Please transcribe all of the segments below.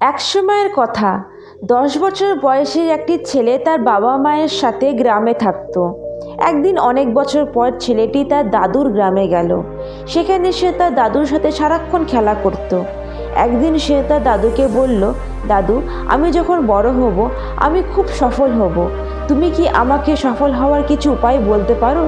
এক সময়ের কথা, 10 বছর বয়সী একটি ছেলে তার বাবা মায়ের সাথে গ্রামে থাকতো। একদিন অনেক বছর পর ছেলেটি তার দাদুর গ্রামে গেল। সেখানে সে তার দাদুর সাথে সারাক্ষণ খেলা করত। একদিন সে তার দাদুকে বলল, দাদু, আমি যখন বড় হব আমি খুব সফল হব। তুমি কি আমাকে সফল হওয়ার কিছু উপায় বলতে পারো?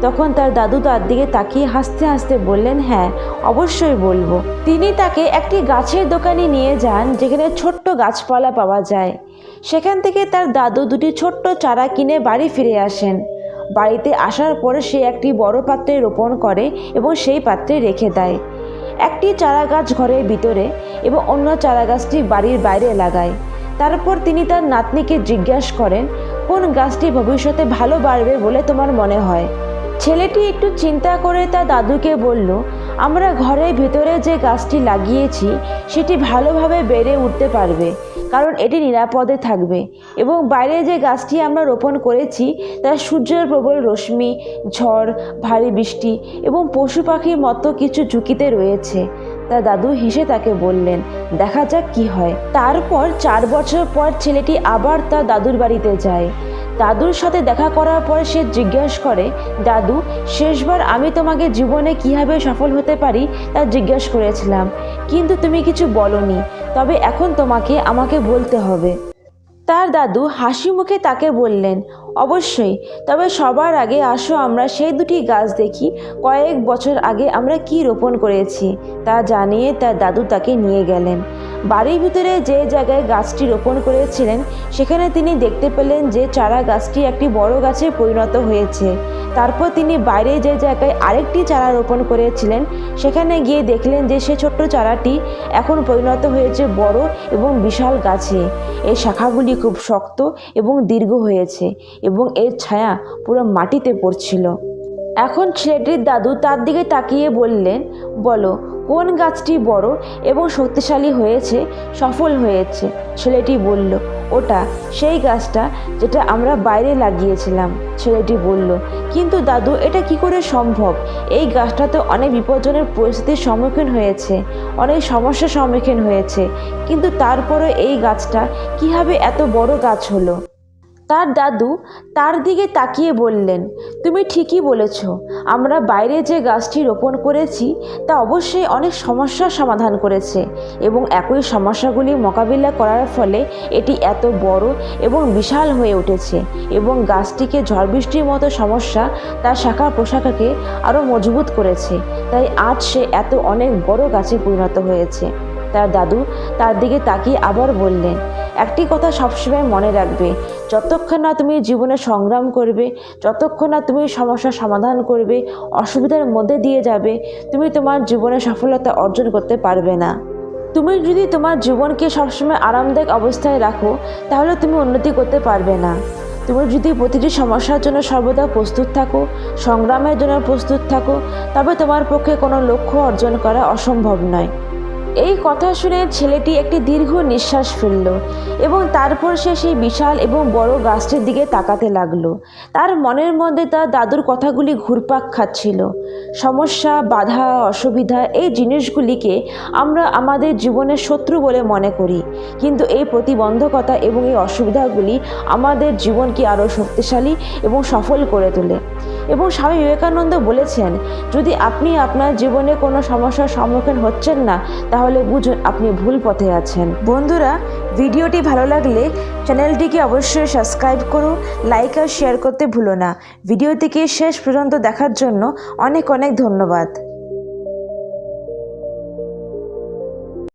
তখন তার দাদু তার দিকে তাকিয়ে হাসতে হাসতে বললেন, হ্যাঁ, অবশ্যই বলবো। তিনি তাকে একটি গাছের দোকানে নিয়ে যান যেখানে ছোট্ট গাছপালা পাওয়া যায়। সেখান থেকে তার দাদু দুটি ছোট্ট চারা কিনে বাড়ি ফিরে আসেন। বাড়িতে আসার পরে সে একটি বড় পাত্রে রোপণ করে এবং সেই পাত্রে রেখে দেয়। একটি চারা গাছ ঘরের ভিতরে এবং অন্য চারা গাছটি বাড়ির বাইরে লাগায়। তারপর তিনি তার নাতনিকে জিজ্ঞাসা করেন, কোন গাছটি ভবিষ্যতে ভালো বাড়বে বলে তোমার মনে হয়? ছেলেটি একটু চিন্তা করে তার দাদুকে বলল, আমরা ঘরের ভিতরে যে গাছটি লাগিয়েছি সেটি ভালোভাবে বেড়ে উঠতে পারবে, কারণ এটি নিরাপদে থাকবে, এবং বাইরে যে গাছটি আমরা রোপণ করেছি তার সূর্যের প্রবল রশ্মি, ঝড়, ভারী বৃষ্টি এবং পশু পাখির মতো কিছু ঝুঁকিতে রয়েছে। তার দাদু হেসে তাকে বললেন, দেখা যাক কি হয়। তারপর 4 বছর পর ছেলেটি আবার তার দাদুর বাড়িতে যায়। দাদুর সাথে দেখা করার পর সে জিজ্ঞাসা করে, দাদু, শেষবার আমি তোমাকে জীবনে কিভাবে সফল হতে পারি তা জিজ্ঞাসা করেছিলাম, কিন্তু তুমি কিছু বলোনি। তবে এখন তোমাকে আমাকে বলতে হবে। তার দাদু হাসি মুখে তাকে বললেন, অবশ্যই, তবে সবার আগে আসো আমরা সেই দুটি গাছ দেখি কয়েক বছর আগে আমরা কি রোপণ করেছি। তা জানিয়ে তার দাদু তাকে নিয়ে গেলেন। বাড়ির ভিতরে যে জায়গায় গাছটি রোপণ করেছিলেন সেখানে তিনি দেখতে পেলেন যে চারা গাছটি একটি বড় গাছে পরিণত হয়েছে। তারপর তিনি বাইরে যে জায়গায় আরেকটি চারা রোপণ করেছিলেন সেখানে গিয়ে দেখলেন যে সে ছোট্ট চারাটি এখন পরিণত হয়েছে বড় এবং বিশাল গাছে। এর শাখাগুলি খুব শক্ত এবং দীর্ঘ হয়েছে এবং এর ছায়া পুরো মাটিতে পড়ছিল। এখন ছেলেটির দাদু তার দিকে তাকিয়ে বললেন, বলো, কোন গাছটি বড় এবং শক্তিশালী হয়েছে, সফল হয়েছে? ছেলেটি বলল, ওটা, সেই গাছটা যেটা আমরা বাইরে লাগিয়েছিলাম। ছেলেটি বলল, কিন্তু দাদু, এটা কি করে সম্ভব? এই গাছটা তো অনেক বিপজ্জনক পরিস্থিতির সম্মুখীন হয়েছে, অনেক সমস্যার সম্মুখীন হয়েছে, কিন্তু তারপরে এই গাছটা কিভাবে এত বড় গাছ হলো? তার দাদু তার দিকে তাকিয়ে বললেন, তুমি ঠিকই বলেছ, আমরা বাইরে যে গাছটি রোপণ করেছি তা অবশ্যই অনেক সমস্যার সমাধান করেছে, এবং একই সমস্যাগুলি মোকাবিলা করার ফলে এটি এত বড় এবং বিশাল হয়ে উঠেছে, এবং গাছটিকে ঝড় বৃষ্টির মতো সমস্যা তার শাখা প্রশাখাকে আরও মজবুত করেছে, তাই আজ সে এত অনেক বড় গাছে পরিণত হয়েছে। তার দাদু তার দিকে তাকিয়ে আবার বললেন, একটি কথা সবসময় মনে রাখবে, যতক্ষণ না তুমি জীবনে সংগ্রাম করবে, যতক্ষণ না তুমি সমস্যার সমাধান করবে, অসুবিধার মধ্যে দিয়ে যাবে, তুমি তোমার জীবনে সফলতা অর্জন করতে পারবে না। তুমি যদি তোমার জীবনকে সবসময় আরামদায়ক অবস্থায় রাখো তাহলে তুমি উন্নতি করতে পারবে না। তুমি যদি প্রতিটি সমস্যার জন্য সর্বদা প্রস্তুত থাকো, সংগ্রামের জন্য প্রস্তুত থাকো, তবে তোমার পক্ষে কোনো লক্ষ্য অর্জন করা অসম্ভব নয়। এই কথা শুনে ছেলেটি একটি দীর্ঘ নিঃশ্বাস ফেলল এবং তারপর সে সেই বিশাল এবং বড় গাছটির দিকে তাকাতে লাগলো। তার মনের মধ্যে তার দাদুর কথাগুলি ঘুরপাক খাচ্ছিল। সমস্যা, বাধা, অসুবিধা, এই জিনিসগুলিকে আমরা আমাদের জীবনের শত্রু বলে মনে করি, কিন্তু এই প্রতিবন্ধকতা এবং এই অসুবিধাগুলি আমাদের জীবনকে আরও শক্তিশালী এবং সফল করে তোলে। এবং স্বামী বিবেকানন্দ বলেছেন, যদি আপনি আপনার জীবনে কোনো সমস্যার সম্মুখীন হচ্ছেন না তাহলে বুঝুন আপনি ভুল পথে আছেন। বন্ধুরা, ভিডিওটি ভালো লাগলে চ্যানেলটিকে অবশ্যই সাবস্ক্রাইব করো, লাইক আর শেয়ার করতে ভুলো না। ভিডিওটিকে শেষ পর্যন্ত দেখার জন্য অনেক অনেক ধন্যবাদ।